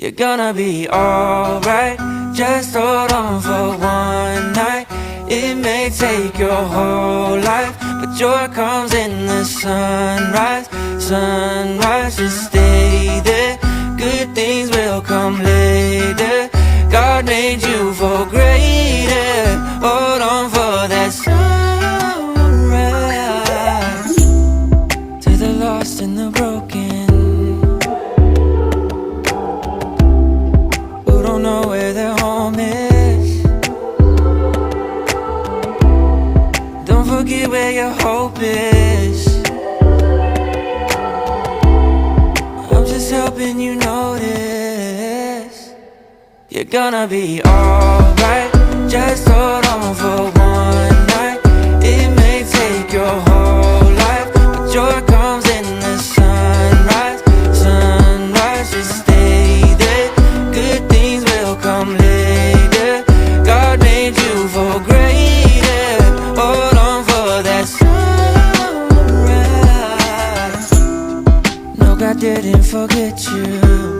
You're gonna be alright. Just hold on for one night. It may take your whole life, but joy comes in the sunrise. Sunrise, just stay there. Good things will come later. God made you for greater. Hold on for that sunrise. To the lost and the broken, who don't know where their home is, don't forget where your hope is. I'm just helping you notice. You're gonna be alright. Just hold on for one night. It may take your whole life, but joy comes in the sunrise. Sunrise, just stay there. Good things will come later. God made you for greater. Hold on for that sunrise. No, God didn't forget you.